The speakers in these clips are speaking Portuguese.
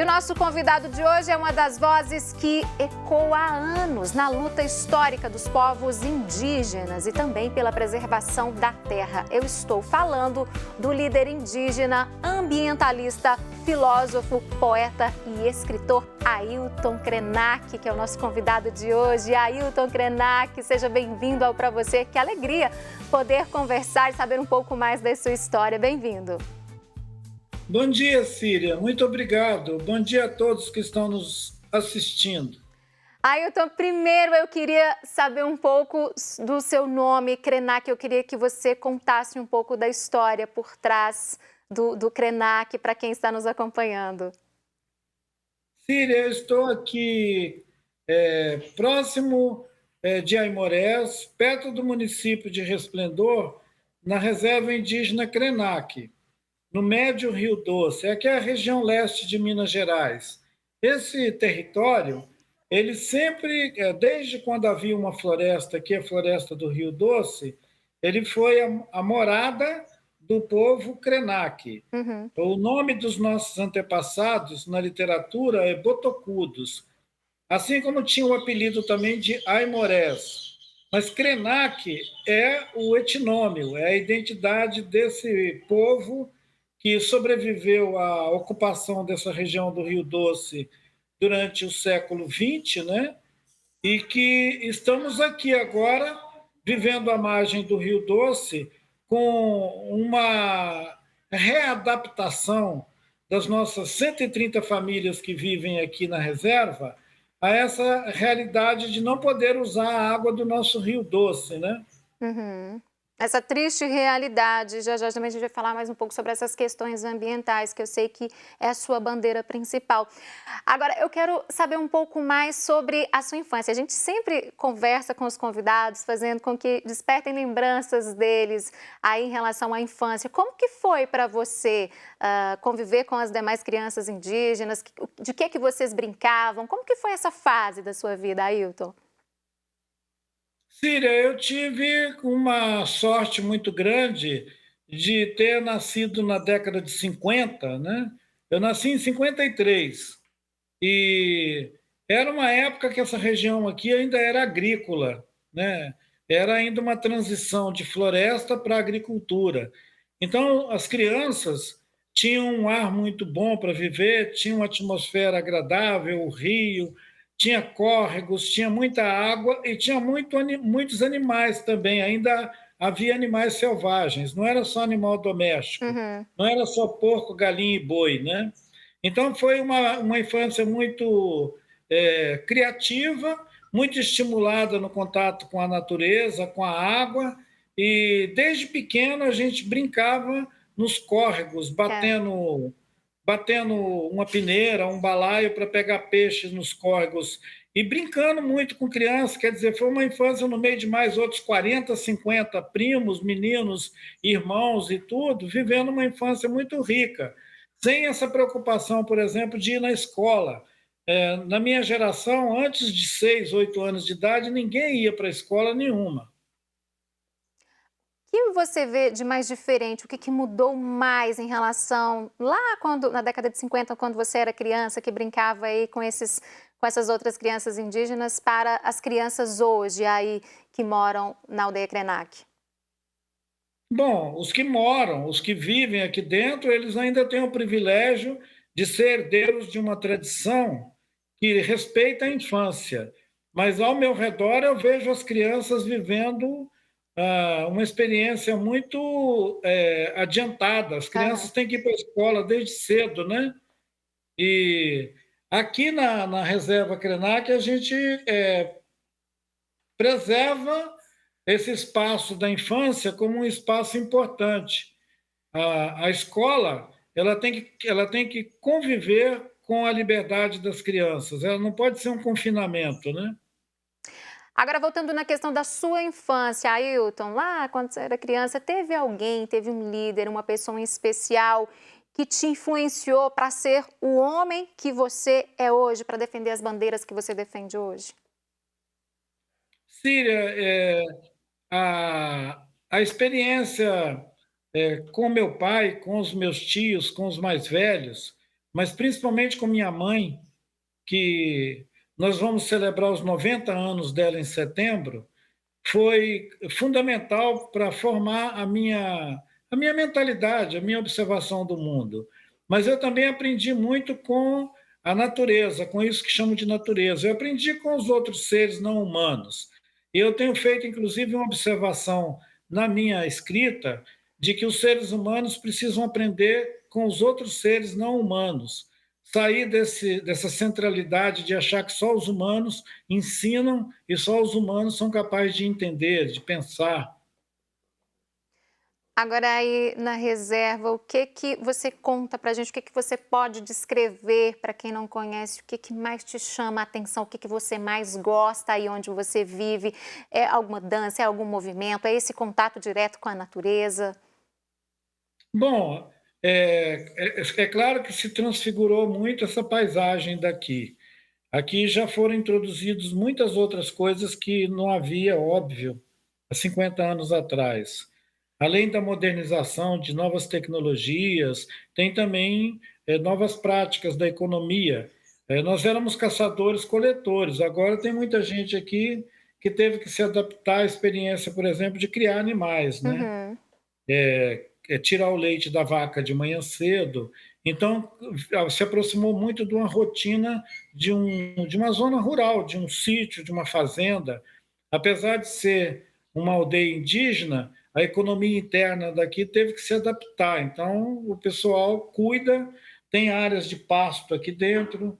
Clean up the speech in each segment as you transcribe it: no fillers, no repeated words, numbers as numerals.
o nosso convidado de hoje é uma das vozes que ecoa há anos na luta histórica dos povos indígenas e também pela preservação da terra. Eu estou falando do líder indígena, ambientalista, filósofo, poeta e escritor Ailton Krenak, que é o nosso convidado de hoje. Ailton Krenak, seja bem-vindo ao Pra Você. Que alegria poder conversar e saber um pouco mais da sua história. Bem-vindo. Bom dia, Síria. Muito obrigado. Bom dia a todos que estão nos assistindo. Ailton, primeiro eu queria saber um pouco do seu nome, Krenak. Eu queria que você contasse um pouco da história por trás do Krenak para quem está nos acompanhando. Síria, eu estou aqui próximo de Aimorés, perto do município de Resplendor, na reserva indígena Krenak, no Médio Rio Doce. Aqui é a região leste de Minas Gerais. Esse território, ele sempre, desde quando havia uma floresta, aqui a floresta do Rio Doce, ele foi a morada do povo Krenak. Uhum. O nome dos nossos antepassados na literatura é Botocudos, assim como tinha o apelido também de Aimorés. Mas Krenak é o etnônimo, é a identidade desse povo que sobreviveu à ocupação dessa região do Rio Doce durante o século XX, né? E que estamos aqui agora, vivendo à margem do Rio Doce, com uma readaptação das nossas 130 famílias que vivem aqui na reserva a essa realidade de não poder usar a água do nosso Rio Doce, né? Uhum. Essa triste realidade, já também a gente vai falar mais um pouco sobre essas questões ambientais, que eu sei que é a sua bandeira principal. Agora, eu quero saber um pouco mais sobre a sua infância. A gente sempre conversa com os convidados, fazendo com que despertem lembranças deles aí em relação à infância. Como que foi para você conviver com as demais crianças indígenas? De que vocês brincavam? Como que foi essa fase da sua vida, Ailton? Síria, eu tive uma sorte muito grande de ter nascido na década de 50, né? Eu nasci em 53 e era uma época que essa região aqui ainda era agrícola, né? Era ainda uma transição de floresta para agricultura. Então, as crianças tinham um ar muito bom para viver, tinha uma atmosfera agradável, o rio, tinha córregos, tinha muita água e tinha muitos animais também. Ainda havia animais selvagens, não era só animal doméstico, Uhum. não era só porco, galinha e boi, né? Então foi uma infância muito criativa, muito estimulada no contato com a natureza, com a água, e desde pequeno a gente brincava nos córregos, batendo uma peneira, um balaio para pegar peixes nos córregos e brincando muito com crianças. Quer dizer, foi uma infância no meio de mais outros 40, 50 primos, meninos, irmãos e tudo, vivendo uma infância muito rica, sem essa preocupação, por exemplo, de ir na escola. Na minha geração, antes de 6, 8 anos de idade, ninguém ia para a escola nenhuma. O que você vê de mais diferente? O que mudou mais em relação lá na década de 50, quando você era criança, que brincava aí com essas outras crianças indígenas, para as crianças hoje aí que moram na aldeia Krenak? Bom, os que vivem aqui dentro, eles ainda têm o privilégio de ser herdeiros de uma tradição que respeita a infância. Mas ao meu redor eu vejo as crianças vivendo uma experiência muito adiantada. As crianças Aham. têm que ir para a escola desde cedo, né? E aqui na reserva Krenak a gente preserva esse espaço da infância como um espaço importante. A escola ela tem que conviver com a liberdade das crianças, ela não pode ser um confinamento, né? Agora, voltando na questão da sua infância, Ailton, lá quando você era criança, teve um líder, uma pessoa em especial que te influenciou para ser o homem que você é hoje, para defender as bandeiras que você defende hoje? Síria, a experiência com meu pai, com os meus tios, com os mais velhos, mas principalmente com minha mãe, que nós vamos celebrar os 90 anos dela em setembro, foi fundamental para formar a minha mentalidade, a minha observação do mundo. Mas eu também aprendi muito com a natureza, com isso que chamo de natureza. Eu aprendi com os outros seres não humanos. E eu tenho feito, inclusive, uma observação na minha escrita de que os seres humanos precisam aprender com os outros seres não humanos, sair dessa centralidade de achar que só os humanos ensinam e só os humanos são capazes de entender, de pensar. Agora aí na reserva, o que que você conta pra gente? O que que você pode descrever para quem não conhece? O que que mais te chama a atenção? O que que você mais gosta aí onde você vive? É alguma dança, é algum movimento, é esse contato direto com a natureza? Bom, é claro que se transfigurou muito essa paisagem daqui. Aqui já foram introduzidas muitas outras coisas que não havia, óbvio, há 50 anos atrás. Além da modernização de novas tecnologias, tem também novas práticas da economia. Nós éramos caçadores-coletores, agora tem muita gente aqui que teve que se adaptar à experiência, por exemplo, de criar animais, né? Uhum. Tirar o leite da vaca de manhã cedo. Então, se aproximou muito de uma rotina de uma zona rural, de um sítio, de uma fazenda. Apesar de ser uma aldeia indígena, a economia interna daqui teve que se adaptar. Então, o pessoal cuida, tem áreas de pasto aqui dentro,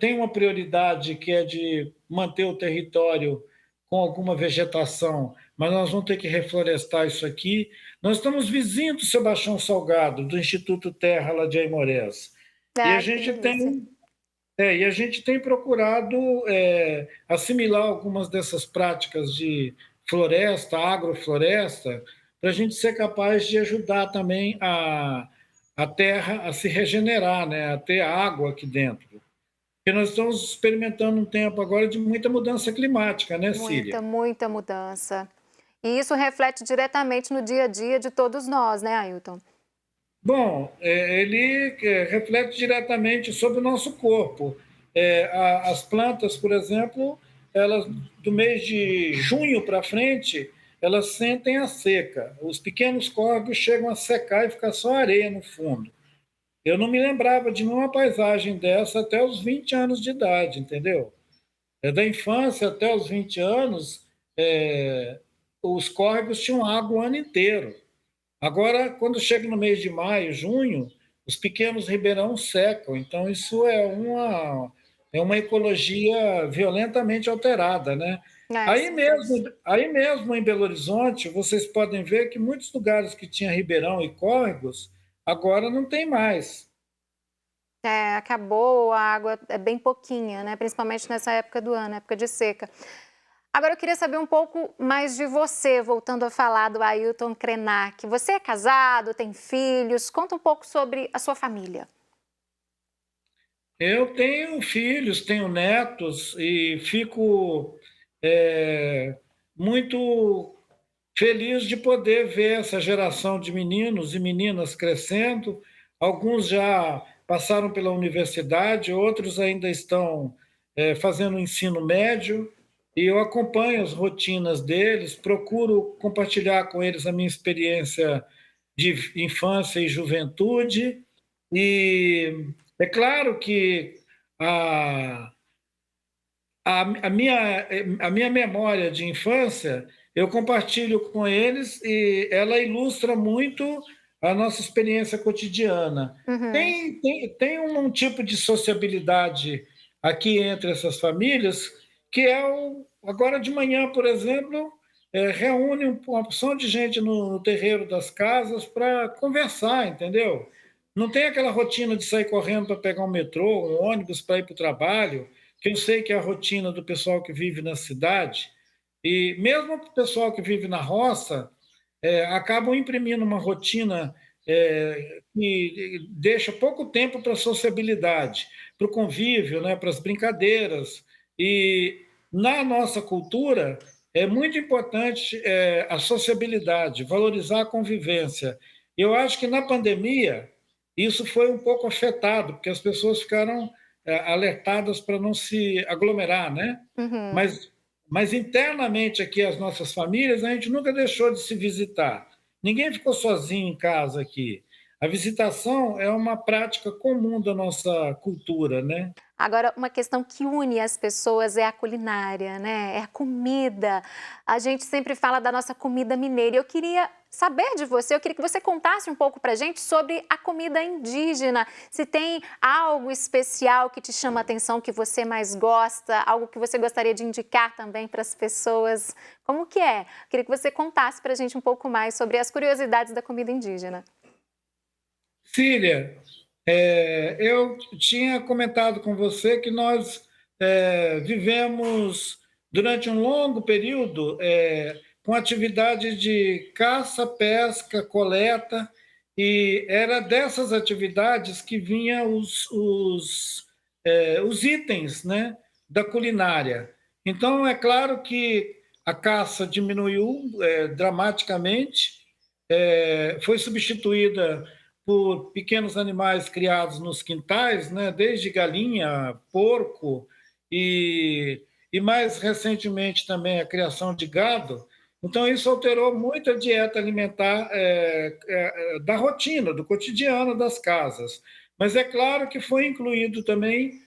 tem uma prioridade que é de manter o território com alguma vegetação, mas nós vamos ter que reflorestar isso aqui. Nós estamos vizinhos do Sebastião Salgado, do Instituto Terra, lá de Aimorés. E a Ah, que gente delícia. tem, e a gente tem procurado assimilar algumas dessas práticas de floresta, agrofloresta, para a gente ser capaz de ajudar também a terra a se regenerar, né? A ter água aqui dentro. Porque nós estamos experimentando um tempo agora de muita mudança climática, né, Muita, Cília? muita mudança. E isso reflete diretamente no dia a dia de todos nós, né, Ailton? Bom, ele reflete diretamente sobre o nosso corpo. As plantas, por exemplo, elas do mês de junho para frente, elas sentem a seca. Os pequenos córregos chegam a secar e ficar só areia no fundo. Eu não me lembrava de nenhuma paisagem dessa até os 20 anos de idade, entendeu? Da infância até os 20 anos, os córregos tinham água o ano inteiro. Agora, quando chega no mês de maio, junho, os pequenos ribeirões secam. Então, isso é uma ecologia violentamente alterada, né? É, sem dúvida. Aí mesmo em Belo Horizonte, vocês podem ver que muitos lugares que tinha ribeirão e córregos, agora não tem mais. É, acabou, a água é bem pouquinha, né? Principalmente nessa época do ano, época de seca. Agora eu queria saber um pouco mais de você, voltando a falar do Ailton Krenak. Você é casado, tem filhos? Conta um pouco sobre a sua família. Eu tenho filhos, tenho netos e fico é, muito feliz de poder ver essa geração de meninos e meninas crescendo. Alguns já passaram pela universidade, outros ainda estão fazendo o ensino médio, e eu acompanho as rotinas deles, procuro compartilhar com eles a minha experiência de infância e juventude, e é claro que a, a minha memória de infância eu compartilho com eles e ela ilustra muito a nossa experiência cotidiana. Uhum. Tem um tipo de sociabilidade aqui entre essas famílias que agora de manhã, por exemplo, reúne uma opção de gente no terreiro das casas para conversar, entendeu? Não tem aquela rotina de sair correndo para pegar um metrô, um ônibus para ir para o trabalho, que eu sei que é a rotina do pessoal que vive na cidade. E mesmo o pessoal que vive na roça, acabam imprimindo uma rotina que deixa pouco tempo para a sociabilidade, para o convívio, né, para as brincadeiras. E na nossa cultura é muito importante a sociabilidade, valorizar a convivência. Eu acho que na pandemia isso foi um pouco afetado, porque as pessoas ficaram alertadas para não se aglomerar, né? Uhum. Mas, mas internamente aqui, as nossas famílias, a gente nunca deixou de se visitar. Ninguém ficou sozinho em casa aqui. A visitação é uma prática comum da nossa cultura, né? Agora, uma questão que une as pessoas é a culinária, né? É a comida. A gente sempre fala da nossa comida mineira. Eu queria saber de você, eu queria que você contasse um pouco pra gente sobre a comida indígena. Se tem algo especial que te chama a atenção, que você mais gosta, algo que você gostaria de indicar também para as pessoas. Como que é? Eu queria que você contasse pra gente um pouco mais sobre as curiosidades da comida indígena. Cília, eu tinha comentado com você que nós vivemos durante um longo período com atividade de caça, pesca, coleta, e era dessas atividades que vinham os itens, né, da culinária. Então, é claro que a caça diminuiu dramaticamente, foi substituída por pequenos animais criados nos quintais, né, desde galinha, porco e, e mais recentemente também a criação de gado. Então, isso alterou muito a dieta alimentar da rotina, do cotidiano das casas. Mas é claro que foi incluído também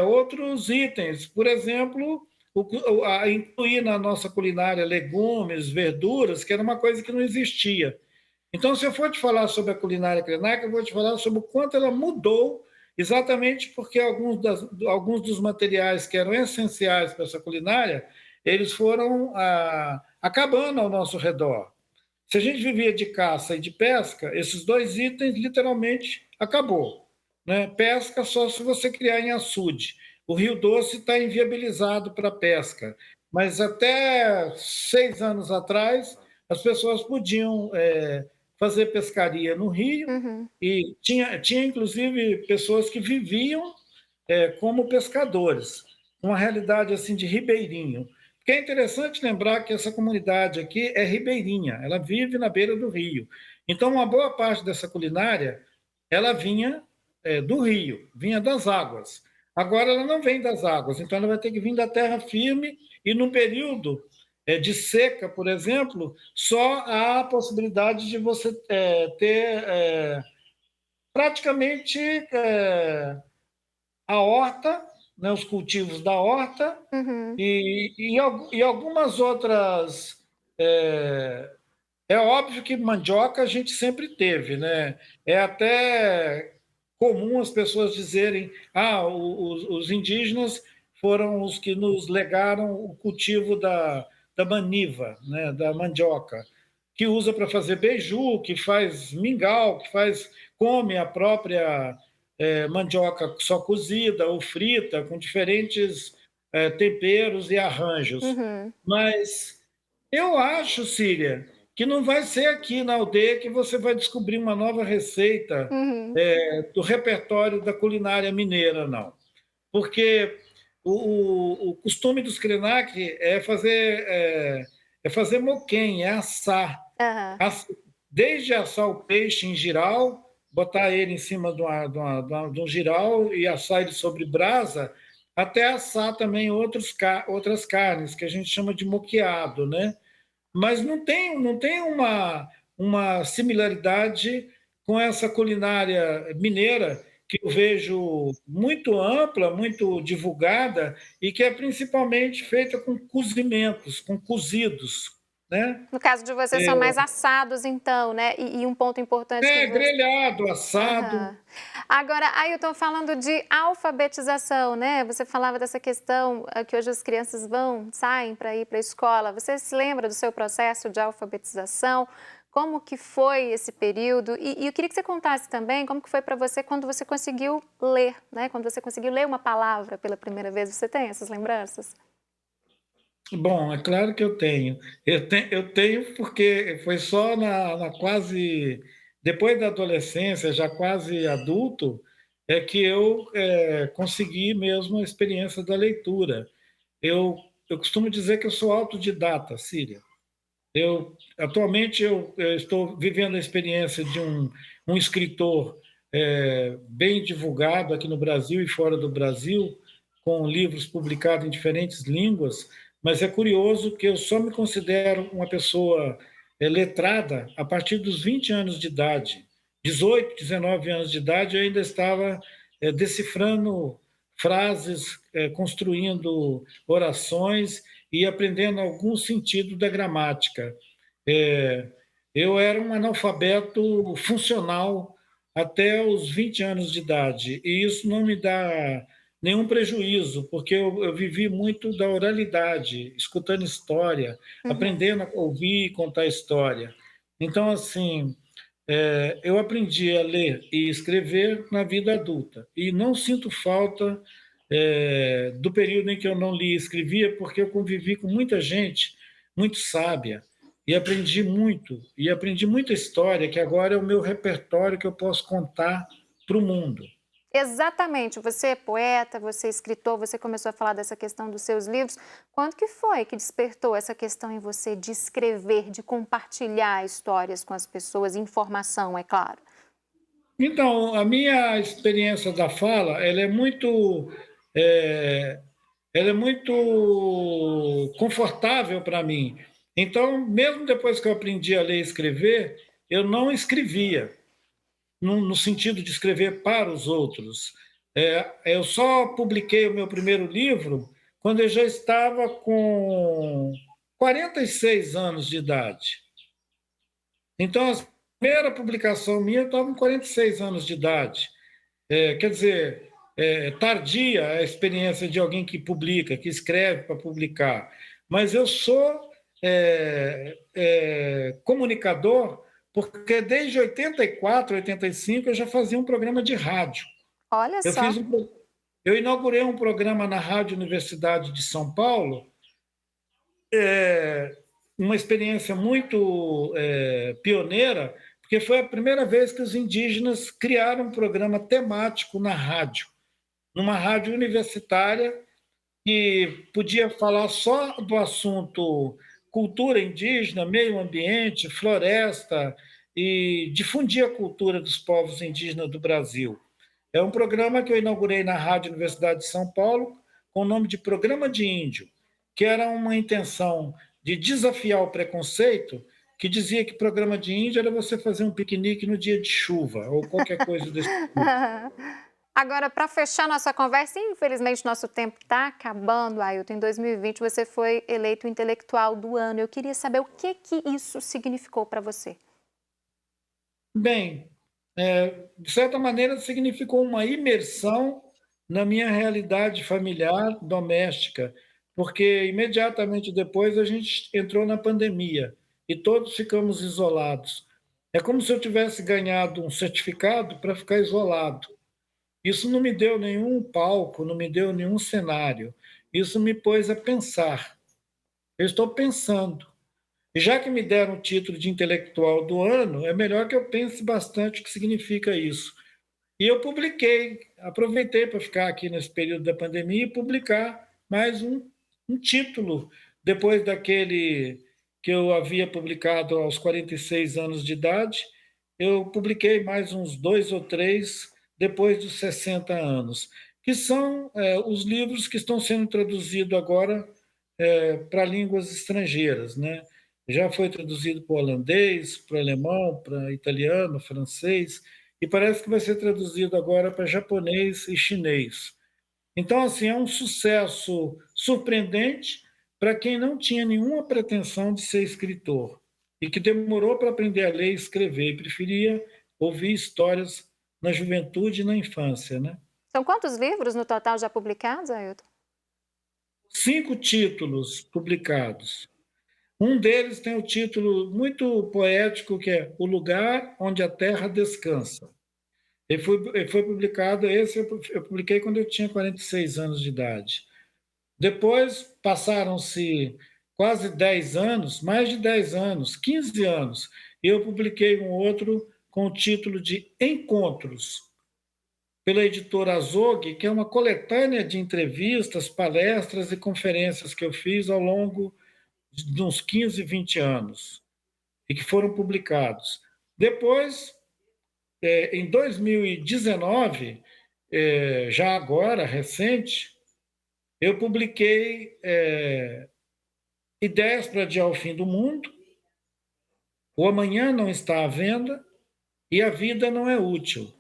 outros itens, por exemplo, incluir na nossa culinária legumes, verduras, que era uma coisa que não existia. Então, se eu for te falar sobre a culinária krenak, eu vou te falar sobre o quanto ela mudou, exatamente porque alguns dos materiais que eram essenciais para essa culinária, eles foram acabando ao nosso redor. Se a gente vivia de caça e de pesca, esses dois itens literalmente acabou. Né? Pesca só se você criar em açude. O Rio Doce está inviabilizado para pesca, mas até 6 anos atrás as pessoas podiam fazer pescaria no rio Uhum. e tinha inclusive pessoas que viviam como pescadores, uma realidade assim de ribeirinho. Porque é interessante lembrar que essa comunidade aqui é ribeirinha, ela vive na beira do rio. Então, uma boa parte dessa culinária, ela vinha do rio, vinha das águas. Agora ela não vem das águas, então ela vai ter que vir da terra firme e no período de seca, por exemplo, só há a possibilidade de você ter praticamente a horta, né, os cultivos da horta Uhum. e algumas outras. É óbvio que mandioca a gente sempre teve, né? É até comum as pessoas dizerem: os indígenas foram os que nos legaram o cultivo da maniva, né? Da mandioca, que usa para fazer beiju, que faz mingau, que faz come a própria mandioca só cozida ou frita, com diferentes temperos e arranjos. Uhum. Mas eu acho, Síria, que não vai ser aqui na aldeia que você vai descobrir uma nova receita Uhum. do repertório da culinária mineira, não. Porque o costume dos Krenak é fazer moquém, é assar. Aham. Desde assar o peixe em giral, botar ele em cima de um giral e assar ele sobre brasa, até assar também outras carnes, que a gente chama de moqueado, né? Mas não tem uma similaridade com essa culinária mineira que eu vejo muito ampla, muito divulgada e que é principalmente feita com cozimentos, com cozidos, né? No caso de vocês são mais assados então, né, e um ponto importante que você Grelhado, assado. aham. Agora, Ailton, falando de alfabetização, né, você falava dessa questão, que hoje as crianças saem para ir para a escola. Você se lembra do seu processo de alfabetização? Como que foi esse período? E eu queria que você contasse também como que foi para você quando você conseguiu ler, né, quando você conseguiu ler uma palavra pela primeira vez. Você tem essas lembranças? Bom, é claro que eu tenho. Eu tenho porque foi só na quase. Depois da adolescência, já quase adulto, é que eu consegui mesmo a experiência da leitura. Eu, eu costumo dizer que eu sou autodidata, Síria. Atualmente, eu estou vivendo a experiência de um escritor bem divulgado aqui no Brasil e fora do Brasil, com livros publicados em diferentes línguas, mas é curioso que eu só me considero uma pessoa letrada a partir dos 20 anos de idade. 18, 19 anos de idade, eu ainda estava decifrando frases, construindo orações e aprendendo algum sentido da gramática. Eu era um analfabeto funcional até os 20 anos de idade, e isso não me dá nenhum prejuízo, porque eu vivi muito da oralidade, escutando história, Uhum. aprendendo a ouvir e contar história. Então, assim, eu aprendi a ler e escrever na vida adulta, e não sinto falta do período em que eu não li e escrevia, porque eu convivi com muita gente muito sábia, e aprendi muita história, que agora é o meu repertório que eu posso contar para o mundo. Exatamente, você é poeta, você é escritor, você começou a falar dessa questão dos seus livros. Quando que foi que despertou essa questão em você de escrever, de compartilhar histórias com as pessoas, informação, é claro? Então, a minha experiência da fala, eh, ela é muito confortável para mim. Então, mesmo depois que eu aprendi a ler e escrever, eu não escrevia, no sentido de escrever para os outros. Eu só publiquei o meu primeiro livro quando eu já estava com 46 anos de idade. Então, a primeira publicação minha eu estava com 46 anos de idade. Quer dizer, tardia a experiência de alguém que publica, que escreve para publicar. Mas eu sou comunicador porque desde 84, 85 eu já fazia um programa de rádio. Olha Eu fiz só. eu inaugurei um programa na Rádio Universidade de São Paulo, uma experiência muito pioneira, porque foi a primeira vez que os indígenas criaram um programa temático na rádio, numa rádio universitária que podia falar só do assunto cultura indígena, meio ambiente, floresta e difundir a cultura dos povos indígenas do Brasil. É um programa que eu inaugurei na Rádio Universidade de São Paulo, com o nome de Programa de Índio, que era uma intenção de desafiar o preconceito, que dizia que programa de índio era você fazer um piquenique no dia de chuva, ou qualquer coisa desse tipo. Agora, para fechar nossa conversa, infelizmente nosso tempo está acabando, Ailton. Em 2020 você foi eleito intelectual do ano. Eu queria saber o que que isso significou para você. Bem, de certa maneira significou uma imersão na minha realidade familiar doméstica, porque imediatamente depois a gente entrou na pandemia e todos ficamos isolados. É como se eu tivesse ganhado um certificado para ficar isolado. Isso não me deu nenhum palco, não me deu nenhum cenário. Isso me pôs a pensar. Eu estou pensando. E já que me deram o título de intelectual do ano, é melhor que eu pense bastante o que significa isso. E eu publiquei, aproveitei para ficar aqui nesse período da pandemia e publicar mais um título, depois daquele que eu havia publicado aos 46 anos de idade, eu publiquei mais uns dois ou três depois dos 60 anos, que são os livros que estão sendo traduzidos agora para línguas estrangeiras, né? Já foi traduzido para o holandês, para o alemão, para italiano, francês, e parece que vai ser traduzido agora para japonês e chinês. Então, assim, é um sucesso surpreendente para quem não tinha nenhuma pretensão de ser escritor e que demorou para aprender a ler e escrever e preferia ouvir histórias na juventude e na infância, né? São quantos livros no total já publicados, Ailton? 5 títulos publicados. Um deles tem o título muito poético que é O Lugar Onde a Terra Descansa. Ele foi publicado, esse eu publiquei quando eu tinha 46 anos de idade. Depois passaram-se quase 10 anos, mais de 10 anos, 15 anos, e eu publiquei um outro com o título de Encontros, pela editora Azog, que é uma coletânea de entrevistas, palestras e conferências que eu fiz ao longo de uns 15, 20 anos e que foram publicados. Depois em 2019, já agora, recente, eu publiquei Ideias para Adiar o Fim do Mundo, O Amanhã Não Está à Venda e A Vida Não é Útil.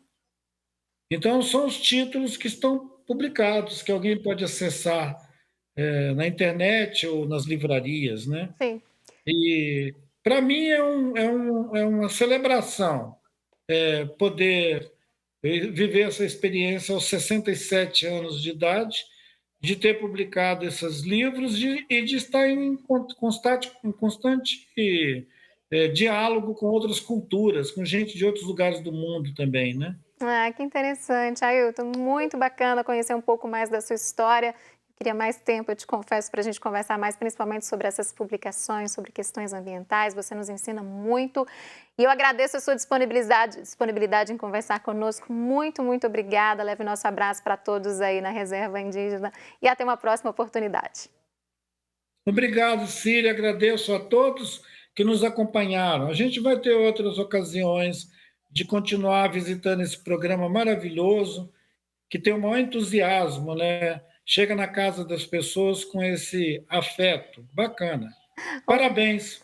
Então, são os títulos que estão publicados, que alguém pode acessar na internet ou nas livrarias, né? Sim. E, para mim, é uma celebração poder viver essa experiência aos 67 anos de idade, de ter publicado esses livros e de estar em constante diálogo com outras culturas, com gente de outros lugares do mundo também, né? Ah, que interessante, Ailton. Muito bacana conhecer um pouco mais da sua história. Queria mais tempo, eu te confesso, para a gente conversar mais, principalmente sobre essas publicações, sobre questões ambientais. Você nos ensina muito. E eu agradeço a sua disponibilidade em conversar conosco. Muito, muito obrigada. Leve nosso abraço para todos aí na Reserva Indígena e até uma próxima oportunidade. Obrigado, Cília. Agradeço a todos que nos acompanharam. A gente vai ter outras ocasiões de continuar visitando esse programa maravilhoso, que tem o maior entusiasmo, né? Chega na casa das pessoas com esse afeto. Bacana. Parabéns.